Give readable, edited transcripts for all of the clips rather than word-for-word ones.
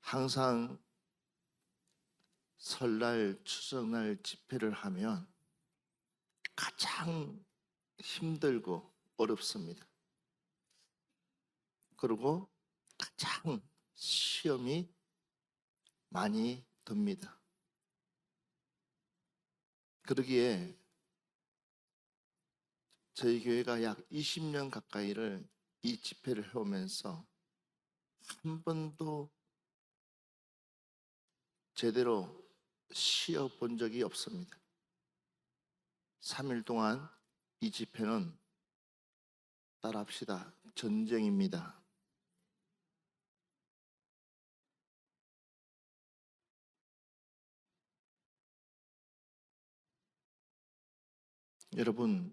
항상 설날, 추석날 집회를 하면 가장 힘들고 어렵습니다. 그리고 가장 시험이 많이 듭니다. 그러기에 저희 교회가 약 20년 가까이를 이 집회를 해오면서 한 번도 제대로 쉬어 본 적이 없습니다. 3일 동안 이 집회는 따라합시다. 전쟁입니다. 여러분,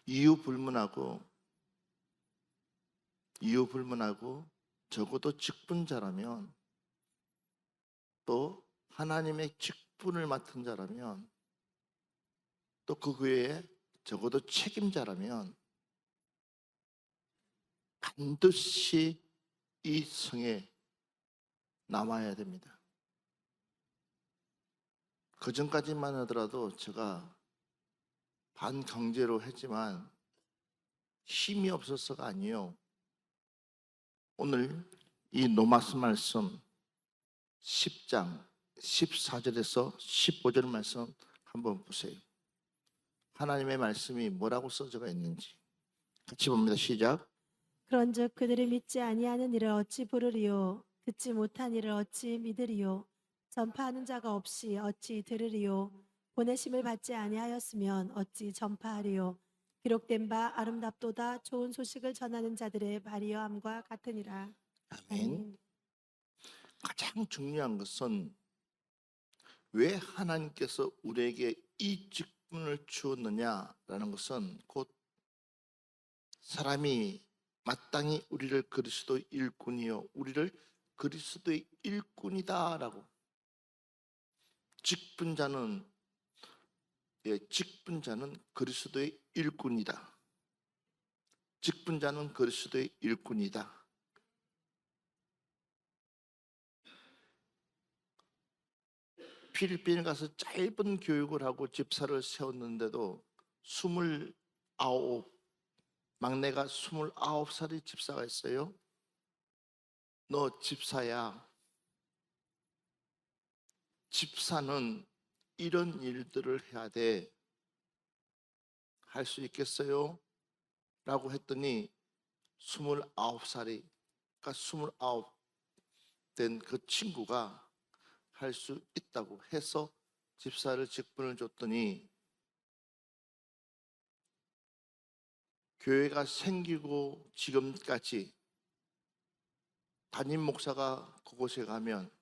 이유불문하고 적어도 직분자라면, 또 하나님의 직분을 맡은 자라면, 또 그 교회에 적어도 책임자라면 반드시 이 성에 남아야 됩니다. 그 전까지만 하더라도 제가 반강제로 했지만 힘이 없어서가 아니에요. 오늘 이 노마스 말씀 10장 14절에서 15절 말씀 한번 보세요. 하나님의 말씀이 뭐라고 써져 있는지 같이 봅니다. 시작. 그런즉 그들이 믿지 아니하는 이를 어찌 부르리요? 듣지 못한 이를 어찌 믿으리요? 전파하는 자가 없이 어찌 들으리요? 보내심을 받지 아니하였으면 어찌 전파하리요? 기록된 바 아름답도다 좋은 소식을 전하는 자들의 발이여함과 같으니라. 아멘. 아멘. 가장 중요한 것은 왜 하나님께서 우리에게 이 직분을 주었느냐라는 것은 곧 사람이 마땅히 우리를 그리스도의 일꾼이요 우리를 그리스도의 일꾼이다라고. 직분자는 그리스도의 일꾼이다. 직분자는 그리스도의 일꾼이다. 필리핀에 가서 짧은 교육을 하고 집사를 세웠는데도 29, 막내가 29살의 집사가 있어요. 너 집사야. 집사는 이런 일들을 해야 돼. 할 수 있겠어요? 라고 했더니 29살이, 그러니까 29 된 그 친구가 할 수 있다고 해서 집사를 직분을 줬더니 교회가 생기고 지금까지 담임 목사가 그곳에 가면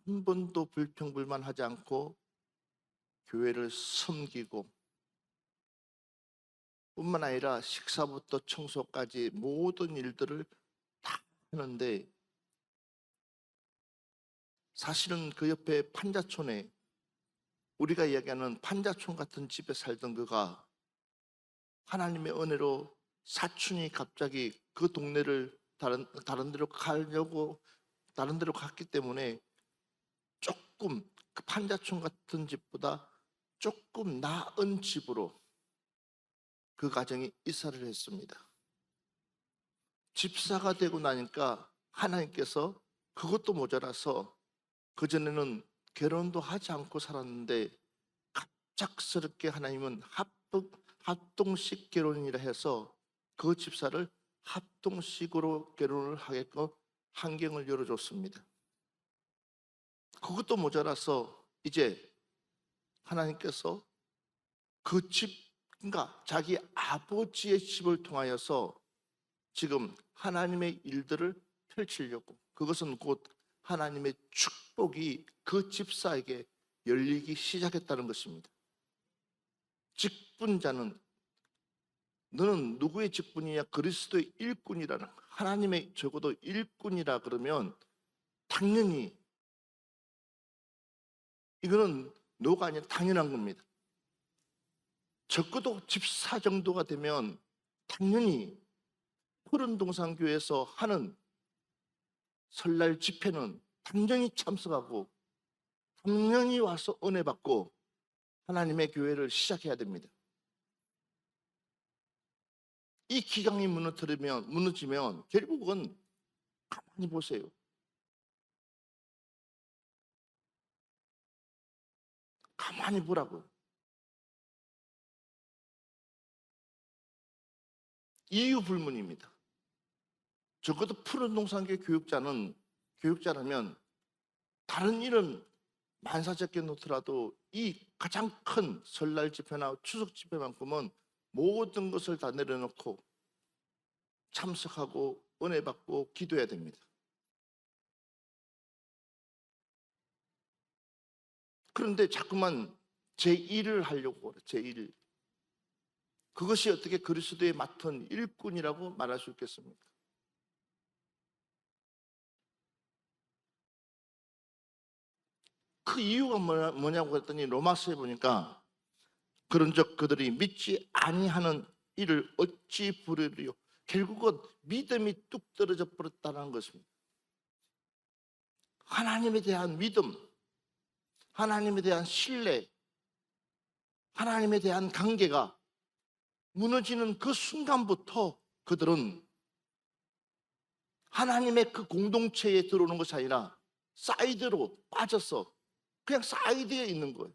한 번도 불평불만하지 않고 교회를 섬기고, 뿐만 아니라 식사부터 청소까지 모든 일들을 다 하는데, 사실은 그 옆에 판자촌에, 우리가 이야기하는 판자촌 같은 집에 살던 그가 하나님의 은혜로 사촌이 갑자기 그 동네를 다른 데로 가려고 다른 데로 갔기 때문에 조금 그 판자촌 같은 집보다 조금 나은 집으로 그 가정이 이사를 했습니다. 집사가 되고 나니까 하나님께서 그것도 모자라서 그전에는 결혼도 하지 않고 살았는데 갑작스럽게 하나님은 합동식 결혼이라 해서 그 집사를 합동식으로 결혼을 하게끔 환경을 열어줬습니다. 그것도 모자라서 이제 하나님께서 그 집, 그러니까 자기 아버지의 집을 통하여서 지금 하나님의 일들을 펼치려고, 그것은 곧 하나님의 축복이 그 집사에게 열리기 시작했다는 것입니다. 직분자는, 너는 누구의 직분이냐? 그리스도의 일꾼이라는, 하나님의 적어도 일꾼이라 그러면 당연히 이거는 노가 아니라 당연한 겁니다. 적어도 집사 정도가 되면 당연히 푸른동산교회에서 하는 설날 집회는 당연히 참석하고 당연히 와서 은혜 받고 하나님의 교회를 시작해야 됩니다. 이 기강이 무너지면 결국은 가만히 보세요. 가만히 보라고요. 이유 불문입니다. 적어도 푸른 동산교회 교육자라면 다른 일은 만사적게 놓더라도 이 가장 큰 설날 집회나 추석 집회만큼은 모든 것을 다 내려놓고 참석하고 은혜 받고 기도해야 됩니다. 그런데 자꾸만 제1을 하려고 그래. 제1. 그것이 어떻게 그리스도의 맡은 일꾼이라고 말할 수 있겠습니까? 그 이유가 뭐냐고 했더니 로마서에 보니까 그런즉 그들이 믿지 아니하는 이를 어찌 부르리요? 결국은 믿음이 뚝 떨어져 버렸다는 것입니다. 하나님에 대한 믿음, 하나님에 대한 신뢰, 하나님에 대한 관계가 무너지는 그 순간부터 그들은 하나님의 그 공동체에 들어오는 것이 아니라 사이드로 빠져서 그냥 사이드에 있는 거예요.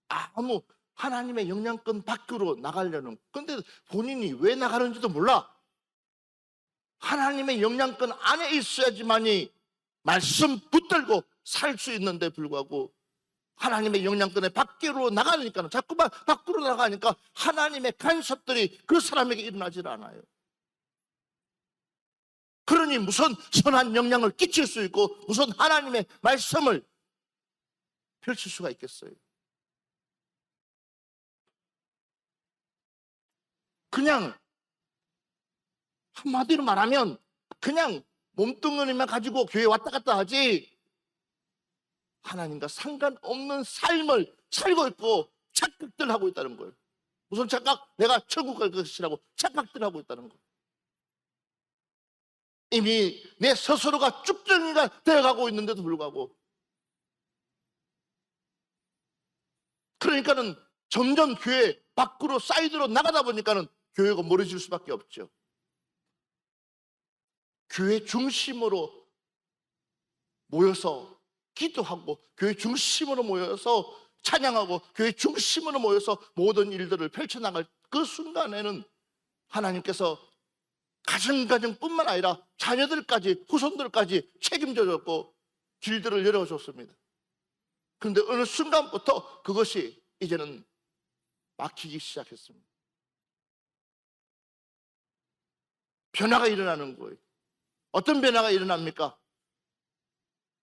아무 하나님의 영향권 밖으로 나가려는. 근데 본인이 왜 나가는지도 몰라. 하나님의 영향권 안에 있어야지만이 말씀 붙들고 살 수 있는데 불구하고 하나님의 영향권에 밖으로 나가니까, 자꾸만 밖으로 나가니까 하나님의 간섭들이 그 사람에게 일어나질 않아요. 그러니 무슨 선한 영향을 끼칠 수 있고 무슨 하나님의 말씀을 펼칠 수가 있겠어요? 그냥 한마디로 말하면 그냥 몸뚱어리만 가지고 교회 왔다 갔다 하지 하나님과 상관없는 삶을 살고 있고 착각들 하고 있다는 거예요. 무슨 착각? 내가 천국 갈 것이라고 착각들 하고 있다는 거예요. 이미 내 스스로가 쭉정이가 되어가고 있는데도 불구하고, 그러니까는 점점 교회 밖으로 사이드로 나가다 보니까는 교회가 멀어질 수밖에 없죠. 교회 중심으로 모여서 기도하고 교회 중심으로 모여서 찬양하고 교회 중심으로 모여서 모든 일들을 펼쳐나갈 그 순간에는 하나님께서 가정뿐만 아니라 자녀들까지 후손들까지 책임져 줬고 길들을 열어줬습니다. 그런데 어느 순간부터 그것이 이제는 막히기 시작했습니다. 변화가 일어나는 거예요. 어떤 변화가 일어납니까?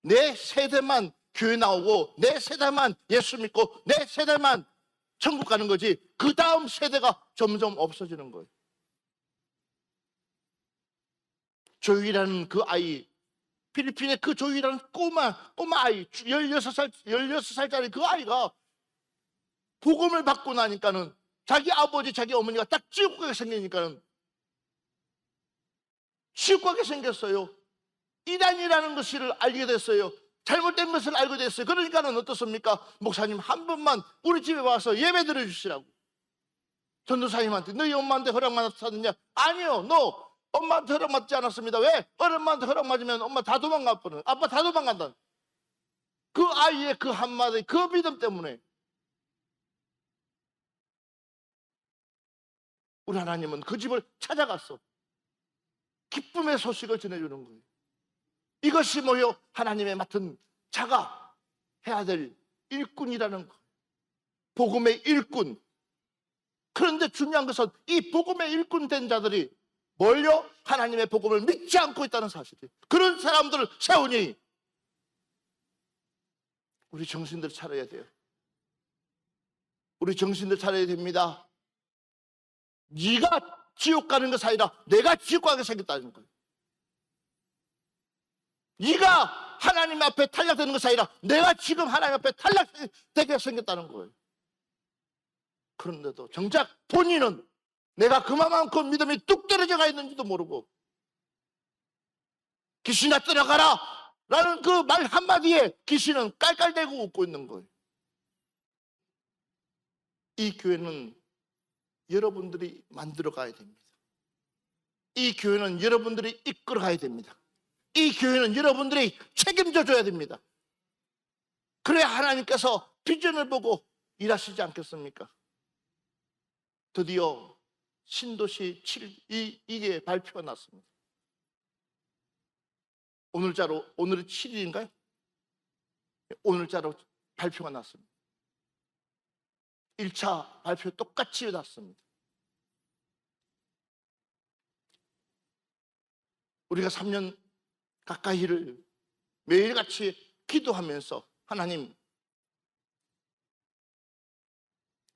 내 세대만 교회 나오고 내 세대만 예수 믿고 내 세대만 천국 가는 거지 그 다음 세대가 점점 없어지는 거예요. 조이라는 그 아이, 필리핀의 그 조이라는 꼬마 아이, 16살짜리 그 아이가 복음을 받고 나니까는 자기 아버지 자기 어머니가 딱 지옥 가게 생기니까는 지옥 가게 생겼어요. 이단이라는 것을 알게 됐어요. 잘못된 것을 알게 됐어요. 그러니까는 어떻습니까? 목사님 한 번만 우리 집에 와서 예배 드려주시라고. 전도사님한테 너희 엄마한테 허락 받았느냐? 아니요, 너 엄마한테 허락 받지 않았습니다. 왜? 엄마한테 허락 맞으면 엄마 다 도망가 버려. 아빠 다 도망간다. 그 아이의 그 한마디 그 믿음 때문에 우리 하나님은 그 집을 찾아갔어. 기쁨의 소식을 전해주는 거예요. 이것이 뭐요? 하나님의 맡은 자가 해야 될 일꾼이라는 거예요. 복음의 일꾼. 그런데 중요한 것은 이 복음의 일꾼 된 자들이 뭘요? 하나님의 복음을 믿지 않고 있다는 사실이에요. 그런 사람들을 세우니 우리 정신들 차려야 돼요. 우리 정신들 차려야 됩니다. 네가 지옥 가는 것이 아니라 내가 지옥 가게 생겼다는 거예요. 네가 하나님 앞에 탈락되는 것이 아니라 내가 지금 하나님 앞에 탈락되게 생겼다는 거예요. 그런데도 정작 본인은 내가 그만큼 믿음이 뚝 떨어져가 있는지도 모르고 귀신아 떠나가라 라는 그 말 한마디에 귀신은 깔깔대고 웃고 있는 거예요. 이 교회는 여러분들이 만들어 가야 됩니다. 이 교회는 여러분들이 이끌어 가야 됩니다. 이 교회는 여러분들이 책임져 줘야 됩니다. 그래야 하나님께서 비전을 보고 일하시지 않겠습니까? 드디어 신도시 7, 이게 발표가 났습니다. 오늘이 7일인가요? 오늘자로 발표가 났습니다. 1차 발표 똑같이 났습니다. 우리가 3년 가까이를 매일같이 기도하면서 하나님,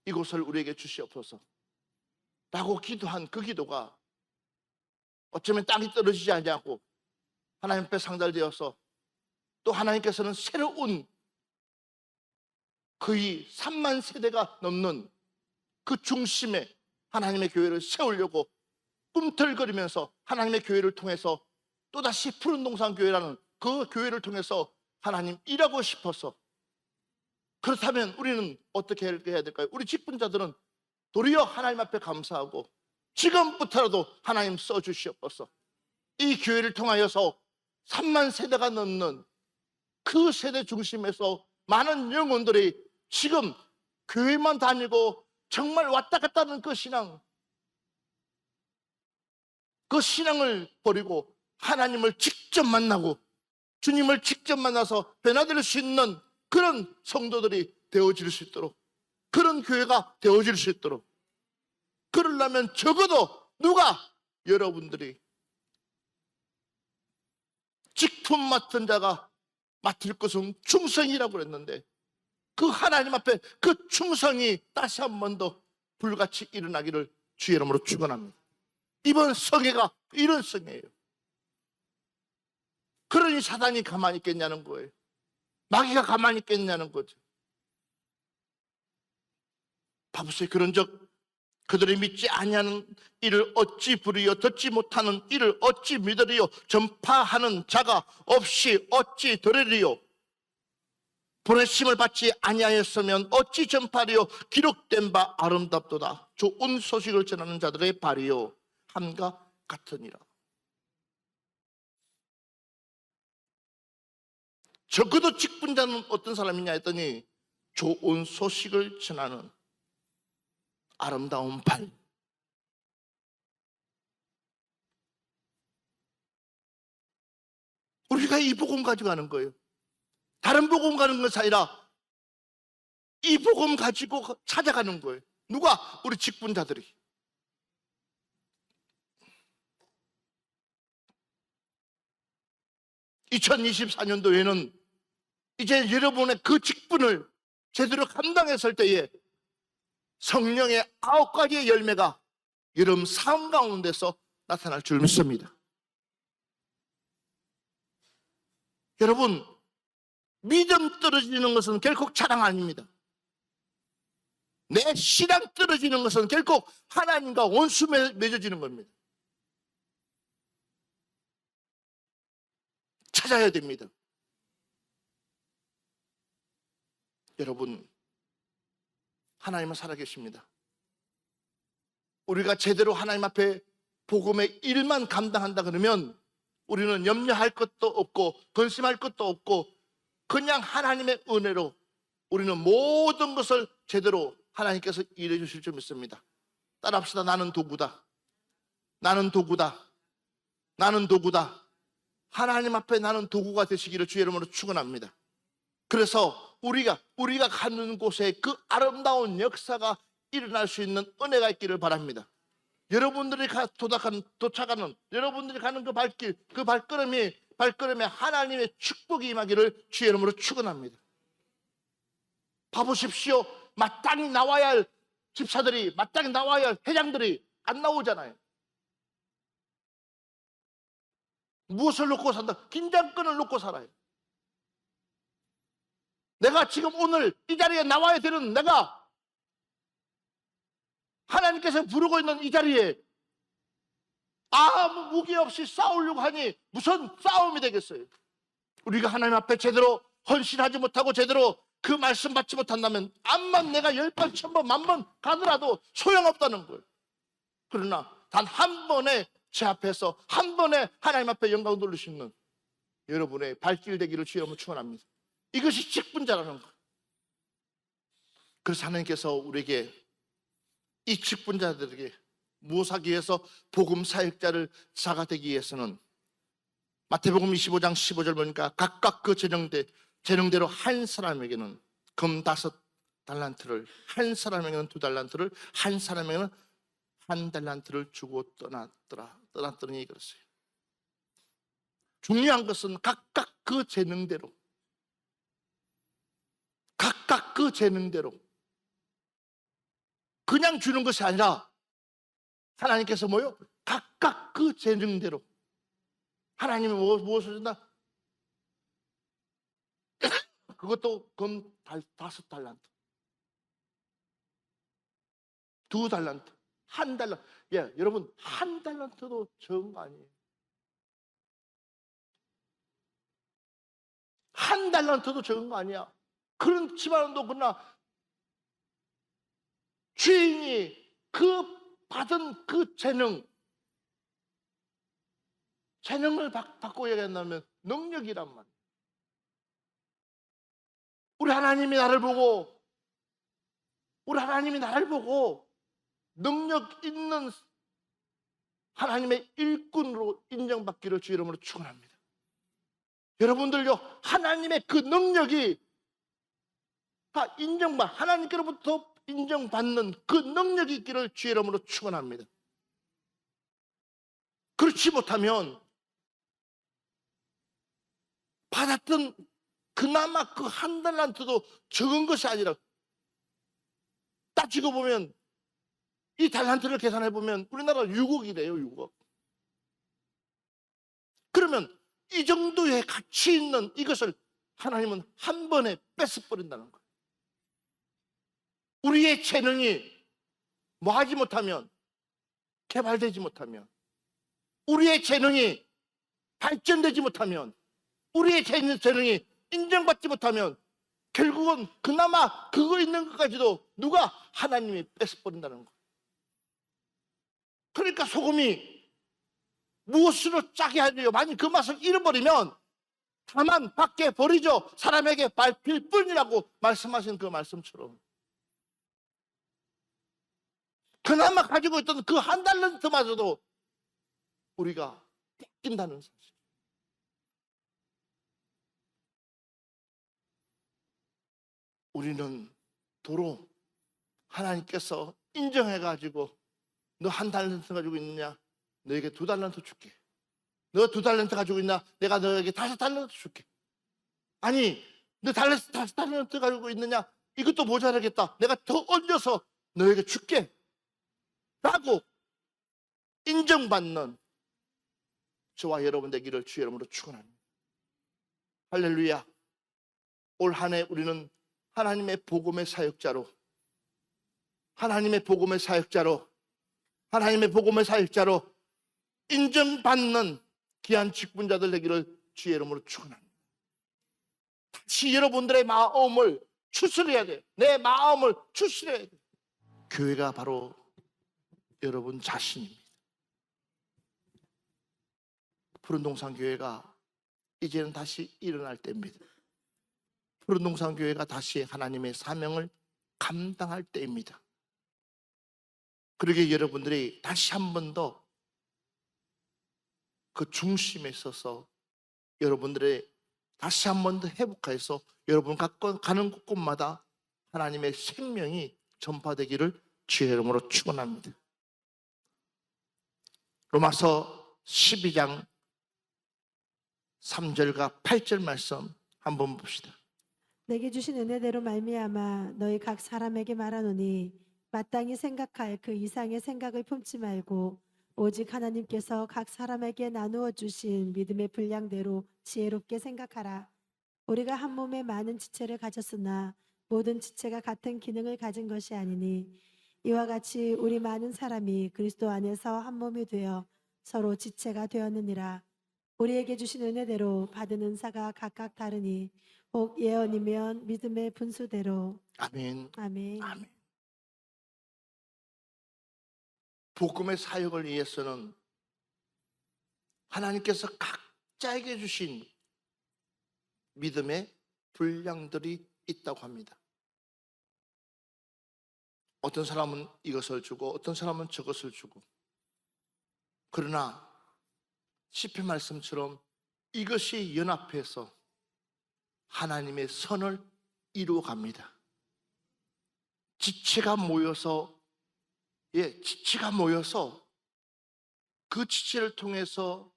이곳을 우리에게 주시옵소서 라고 기도한 그 기도가 어쩌면 땅이 떨어지지 않냐고 하나님 앞에 상달되어서, 또 하나님께서는 새로운 거의 3만 세대가 넘는 그 중심에 하나님의 교회를 세우려고 꿈틀거리면서 하나님의 교회를 통해서 또다시 푸른 동산 교회라는 그 교회를 통해서 하나님 일하고 싶어서, 그렇다면 우리는 어떻게 해야 될까요? 우리 직분자들은 도리어 하나님 앞에 감사하고 지금부터라도 하나님 써주시옵소서. 이 교회를 통하여서 3만 세대가 넘는 그 세대 중심에서 많은 영혼들이 지금 교회만 다니고 정말 왔다 갔다 하는 그 신앙을 버리고 하나님을 직접 만나고 주님을 직접 만나서 변화될 수 있는 그런 성도들이 되어질 수 있도록, 그런 교회가 되어질 수 있도록, 그러려면 적어도 여러분들이 직분 맡은 자가 맡을 것은 충성이라고 그랬는데, 그 하나님 앞에 그 충성이 다시 한 번 더 불같이 일어나기를 주의 이름으로 축원합니다. 이번 성회가 이런 성회예요. 그러니 사단이 가만히 있겠냐는 거예요. 마귀가 가만히 있겠냐는 거죠. 바보세, 그런즉 그들이 믿지 아니하는 이를 어찌 부르여 듣지 못하는 이를 어찌 믿으리요? 전파하는 자가 없이 어찌 들으리요? 보내심을 받지 아니하였으면 어찌 전파리요? 기록된 바 아름답도다. 좋은 소식을 전하는 자들의 발이요 함과 같으니라. 적어도 직분자는 어떤 사람이냐 했더니 좋은 소식을 전하는 아름다운 발. 우리가 이 복음 가지고 가는 거예요. 다른 복음 가는 것이 아니라 이 복음 가지고 찾아가는 거예요. 누가? 우리 직분자들이. (2024년도에는) 이제 여러분의 그 직분을 제대로 감당했을 때에 성령의 9가지의 열매가 여러분 삶 가운데서 나타날 줄 믿습니다. 여러분, 믿음 떨어지는 것은 결코 자랑 아닙니다. 내 신앙 떨어지는 것은 결코 하나님과 원수 맺어지는 겁니다. 찾아야 됩니다. 여러분, 하나님은 살아계십니다. 우리가 제대로 하나님 앞에 복음의 일만 감당한다 그러면 우리는 염려할 것도 없고 근심할 것도 없고 그냥 하나님의 은혜로 우리는 모든 것을 제대로 하나님께서 일해 주실 줄 믿습니다. 따라합시다. 나는 도구다. 나는 도구다. 나는 도구다. 하나님 앞에 나는 도구가 되시기를 주의 이름으로 축원합니다. 그래서 우리가 가는 곳에 그 아름다운 역사가 일어날 수 있는 은혜가 있기를 바랍니다. 여러분들이 도착하는 여러분들이 가는 그 발길, 그 발걸음에 하나님의 축복이 임하기를 주의 이름으로 축원합니다. 봐보십시오. 마땅히 나와야 할 집사들이, 마땅히 나와야 할 회장들이 안 나오잖아요. 무엇을 놓고 산다? 긴장권을 놓고 살아요. 내가 지금 오늘 이 자리에 나와야 되는, 내가 하나님께서 부르고 있는 이 자리에 아무 무기 없이 싸우려고 하니 무슨 싸움이 되겠어요? 우리가 하나님 앞에 제대로 헌신하지 못하고 제대로 그 말씀 받지 못한다면 암만 내가 10번, 1000번, 10,000번 가더라도 소용없다는 거예요. 그러나 단 한 번에 제 앞에서 한 번에 하나님 앞에 영광 돌릴 수 있는 여러분의 발길 되기를 주여 한번 축원합니다. 이것이 직분자라는 거예요. 그래서 하나님께서 우리에게 이 직분자들에게 무엇하기 위해서 복음 사역자를 자가 되기 위해서는 마태복음 25장 15절 보니까 각각 그 재능대로 한 사람에게는 금 5달란트를, 한 사람에게는 2달란트를, 한 사람에게는 1달란트를 주고 떠났더니 그랬어요. 중요한 것은 각각 그 재능대로, 각각 그 재능대로 그냥 주는 것이 아니라 하나님께서 뭐요? 각각 그 재능대로 하나님이 무엇을 준다? 그것도 금 5달란트, 2달란트, 1달란트. 예, 여러분 1달란트도 적은 거 아니에요. 1달란트도 적은 거 아니야. 그렇지만도 그러나 주인이 그 받은 그 재능을 바꾸어 얘기한다면 능력이란 말이에요. 우리 하나님이 나를 보고 능력 있는 하나님의 일꾼으로 인정받기를 주 이름으로 축원합니다. 여러분들요, 하나님의 그 능력이 하나님께로부터 인정받는 그 능력이 있기를 주 이름으로 축원합니다. 그렇지 못하면 받았던 그나마 그 1달란트도 적은 것이 아니라 따지고 보면 이 달란트를 계산해 보면 우리나라 6억이래요. 6억. 그러면 이 정도의 가치 있는 이것을 하나님은 한 번에 뺏어버린다는 거예요. 우리의 재능이 하지 못하면, 개발되지 못하면, 우리의 재능이 발전되지 못하면, 우리의 재능이 인정받지 못하면 결국은 그나마 그거 있는 것까지도 누가? 하나님이 뺏어버린다는 거예요. 그러니까 소금이 무엇으로 짜게 하려요? 만약 그 맛을 잃어버리면 다만 밖에 버리죠. 사람에게 밟힐 뿐이라고 말씀하신 그 말씀처럼 그나마 가지고 있던 그 1달란트마저도 우리가 뺏긴다는 사실. 우리는 도로 하나님께서 인정해가지고 너 1달란트 가지고 있느냐? 너에게 2달란트 줄게. 너 2달란트 가지고 있나? 내가 너에게 5달란트 줄게. 아니, 너 5달란트 가지고 있느냐? 이것도 모자라겠다. 내가 더 얹어서 너에게 줄게. 라고 인정받는 저와 여러분 되기를 주의 이름으로 축원합니다. 할렐루야. 올 한 해 우리는 하나님의 복음의 사역자로 인정받는 귀한 직분자들 되기를 주의 이름으로 축원합니다. 다시 여러분들의 마음을 추스려야 돼요. 내 마음을 추스려야 돼요. 교회가 바로 여러분 자신입니다. 푸른동산교회가 이제는 다시 일어날 때입니다. 푸른동산교회가 다시 하나님의 사명을 감당할 때입니다. 그러기에 여러분들이 다시 한 번 더 그 중심에 서서 여러분들의 다시 한 번 더 회복해서 여러분 가는 곳곳마다 하나님의 생명이 전파되기를 주의 이름으로 축원합니다. 로마서 12장 3절과 8절 말씀 한번 봅시다. 내게 주신 은혜대로 말미암아 너희 각 사람에게 말하노니 마땅히 생각할 그 이상의 생각을 품지 말고 오직 하나님께서 각 사람에게 나누어 주신 믿음의 분량대로 지혜롭게 생각하라. 우리가 한 몸에 많은 지체를 가졌으나 모든 지체가 같은 기능을 가진 것이 아니니 이와 같이 우리 많은 사람이 그리스도 안에서 한 몸이 되어 서로 지체가 되었느니라. 우리에게 주신 은혜대로 받은 은사가 각각 다르니 혹 예언이면 믿음의 분수대로. 아멘. 아멘. 아멘. 복음의 사역을 위해서는 하나님께서 각자에게 주신 믿음의 분량들이 있다고 합니다. 어떤 사람은 이것을 주고 어떤 사람은 저것을 주고, 그러나 시편 말씀처럼 이것이 연합해서 하나님의 선을 이루어갑니다. 지체가 모여서 그 지체를 통해서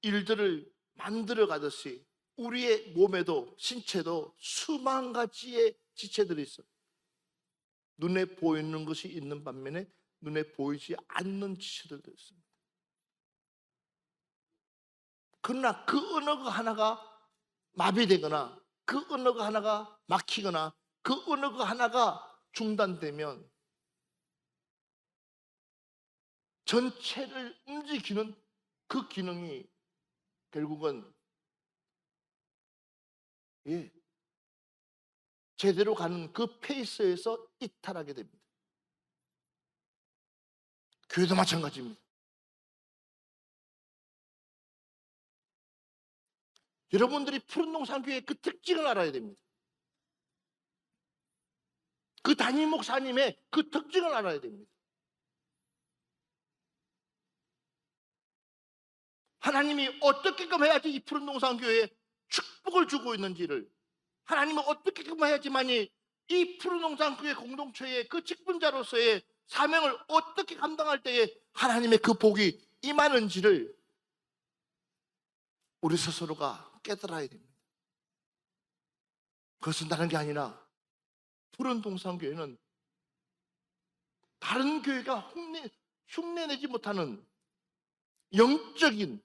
일들을 만들어 가듯이 우리의 몸에도 신체도 수만 가지의 지체들이 있어요. 눈에 보이는 것이 있는 반면에 눈에 보이지 않는 지체들도 있습니다. 그러나 그 어느 거 하나가 마비되거나 그 어느 거 하나가 막히거나 그 어느 거 하나가 중단되면 전체를 움직이는 그 기능이 결국은 제대로 가는 그 페이스에서 이탈하게 됩니다. 교회도 마찬가지입니다. 여러분들이 푸른동산교회의 그 특징을 알아야 됩니다. 그 담임 목사님의 그 특징을 알아야 됩니다. 하나님이 어떻게끔 해야지 이 푸른동산교회에 축복을 주고 있는지를, 하나님은 어떻게끔 해야지만이 이 푸른동산교회 공동체의 그 직분자로서의 사명을 어떻게 감당할 때에 하나님의 그 복이 임하는지를 우리 스스로가 깨달아야 됩니다. 그것은 다른 게 아니라 푸른동산교회는 다른 교회가 흉내내지 못하는 영적인,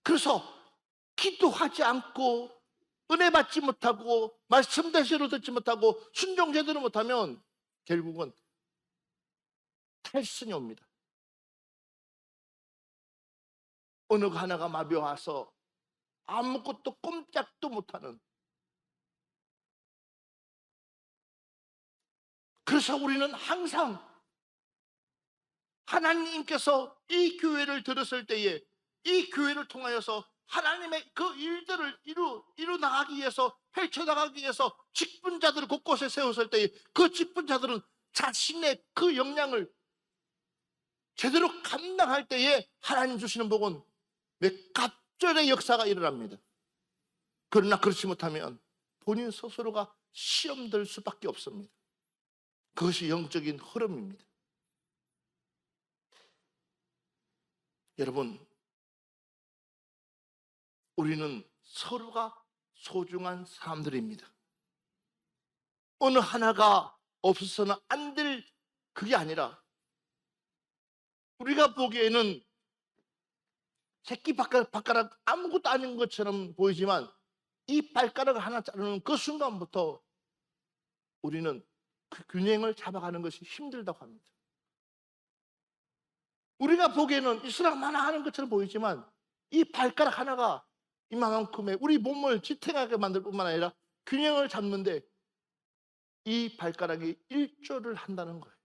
그래서 기도하지 않고 은혜 받지 못하고 말씀 대시로 듣지 못하고 순종 제대로 못하면 결국은 탈선이 옵니다. 어느 하나가 마비 와서 아무것도 꼼짝도 못하는. 그래서 우리는 항상 하나님께서 이 교회를 들었을 때에 이 교회를 통하여서 하나님의 그 일들을 이루 나가기 위해서, 펼쳐 나가기 위해서 직분자들을 곳곳에 세웠을 때에 그 직분자들은 자신의 그 역량을 제대로 감당할 때에 하나님 주시는 복은 몇 갑절의 역사가 일어납니다. 그러나 그렇지 못하면 본인 스스로가 시험될 수밖에 없습니다. 그것이 영적인 흐름입니다. 여러분, 우리는 서로가 소중한 사람들입니다. 어느 하나가 없어서는 안 될 그게 아니라, 우리가 보기에는 새끼 발가락 아무것도 아닌 것처럼 보이지만 이 발가락을 하나 자르는 그 순간부터 우리는 그 균형을 잡아가는 것이 힘들다고 합니다. 우리가 보기에는 이스라마나 하는 것처럼 보이지만 이 발가락 하나가 이만큼의 우리 몸을 지탱하게 만들 뿐만 아니라 균형을 잡는데 이 발가락이 일조를 한다는 거예요.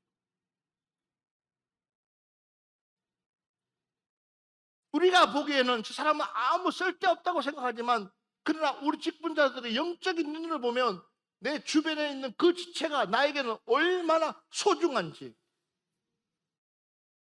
우리가 보기에는 저 사람은 아무 쓸데없다고 생각하지만, 그러나 우리 직분자들의 영적인 눈으로 보면 내 주변에 있는 그 지체가 나에게는 얼마나 소중한지,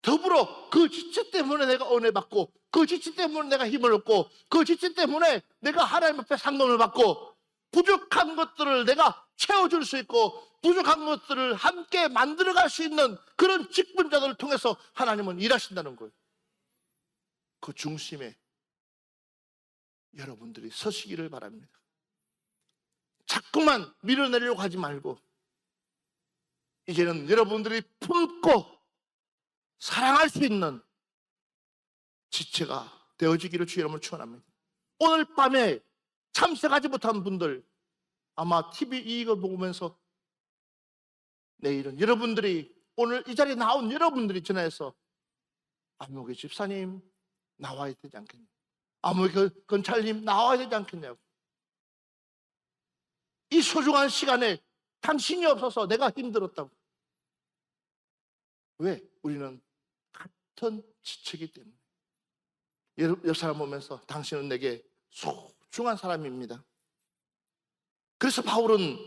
더불어 그 지체 때문에 내가 은혜 받고, 그 지체 때문에 내가 힘을 얻고, 그 지체 때문에 내가 하나님 앞에 상급을 받고, 부족한 것들을 내가 채워줄 수 있고 부족한 것들을 함께 만들어갈 수 있는 그런 직분자들을 통해서 하나님은 일하신다는 거예요. 그 중심에 여러분들이 서시기를 바랍니다. 자꾸만 밀어내려고 하지 말고 이제는 여러분들이 품고 사랑할 수 있는 지체가 되어지기를 주의 이름으로 축원합니다. 오늘 밤에 참석하지 못한 분들, 아마 TV 이걸 보면서 내일은 여러분들이, 오늘 이 자리에 나온 여러분들이 전화해서 아무개 집사님 나와야 되지 않겠냐? 아무개 건찰님 나와야 되지 않겠냐고. 이 소중한 시간에 당신이 없어서 내가 힘들었다고. 왜? 우리는 같은 지체이기 때문에. 옆 사람 보면서 당신은 내게 소중한 사람입니다. 그래서 바울은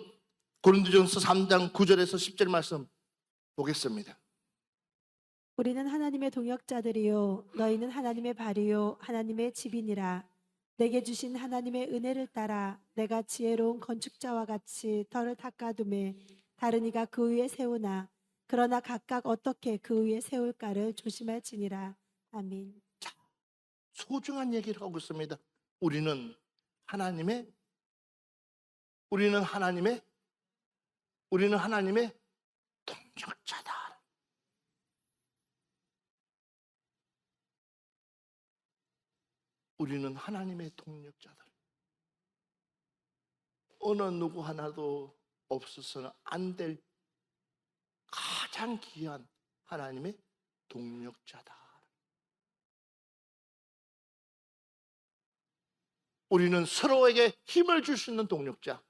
고린도전서 3장 9절에서 10절 말씀 보겠습니다. 우리는 하나님의 동역자들이요 너희는 하나님의 발이요 하나님의 집이니라. 내게 주신 하나님의 은혜를 따라 내가 지혜로운 건축자와 같이 터를 닦아두매 다른 이가 그 위에 세우나 그러나 각각 어떻게 그 위에 세울까를 조심할지니라. 아멘. 소중한 얘기를 하고 있습니다. 우리는 하나님의 동역자다. 우리는 하나님의 동역자들. 어느 누구 하나도 없어서는 안 될 가장 귀한 하나님의 동역자다. 우리는 서로에게 힘을 줄 수 있는 동역자,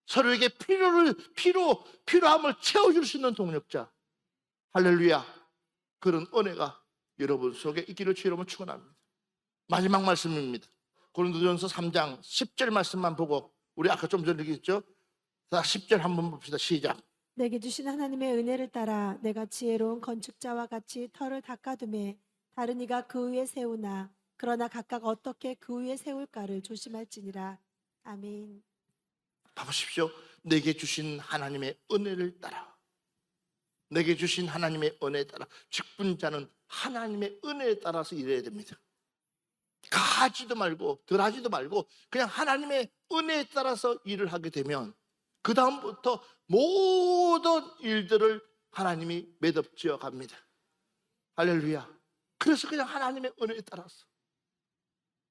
서로에게 필요함을 채워줄 수 있는 동역자. 할렐루야. 그런 은혜가 여러분 속에 있기를 주 이름으로 축원합니다. 마지막 말씀입니다. 고린도전서 3장 10절 말씀만 보고, 우리 아까 좀 전에 얘기했죠. 자, 10절 한번 봅시다. 시작. 내게 주신 하나님의 은혜를 따라 내가 지혜로운 건축자와 같이 터를 닦아두매 다른 이가 그 위에 세우나 그러나 각각 어떻게 그 위에 세울까를 조심할지니라. 아멘. 봐보십시오. 내게 주신 하나님의 은혜를 따라, 내게 주신 하나님의 은혜에 따라. 직분자는 하나님의 은혜에 따라서 일해야 됩니다. 가하지도 말고 덜하지도 말고 그냥 하나님의 은혜에 따라서 일을 하게 되면 그 다음부터 모든 일들을 하나님이 매듭지어 갑니다. 할렐루야. 그래서 그냥 하나님의 은혜에 따라서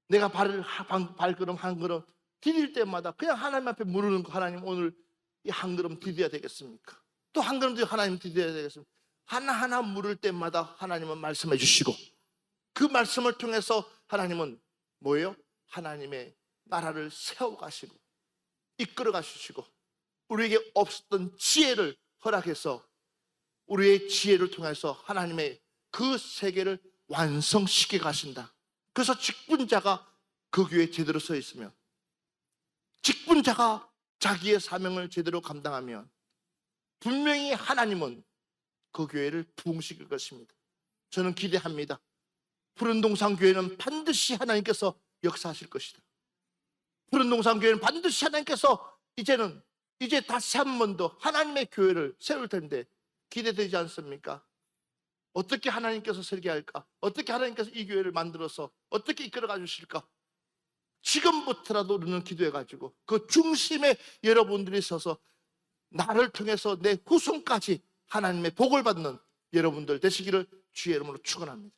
내가 발걸음 한 걸음 디딜 때마다 그냥 하나님 앞에 물으는 거. 하나님, 오늘 이 한 걸음 디뎌야 되겠습니까? 또 한 걸음 하나님 디뎌야 되겠습니까? 하나하나 물을 때마다 하나님은 말씀해 주시고, 그 말씀을 통해서 하나님은 뭐예요? 하나님의 나라를 세워가시고 이끌어 가시고 우리에게 없었던 지혜를 허락해서 우리의 지혜를 통해서 하나님의 그 세계를 완성시켜 가신다. 그래서 직분자가 그 교회에 제대로 서 있으면, 직분자가 자기의 사명을 제대로 감당하면 분명히 하나님은 그 교회를 부흥시킬 것입니다. 저는 기대합니다. 푸른동산 교회는 반드시 하나님께서 역사하실 것이다. 푸른동산 교회는 반드시 하나님께서 이제 다시 한 번 더 하나님의 교회를 세울 텐데 기대되지 않습니까? 어떻게 하나님께서 설계할까? 어떻게 하나님께서 이 교회를 만들어서 어떻게 이끌어가 주실까? 지금부터라도 우리는 기도해가지고 그 중심에 여러분들이 서서 나를 통해서 내 후손까지 하나님의 복을 받는 여러분들 되시기를 주의 이름으로 축원합니다.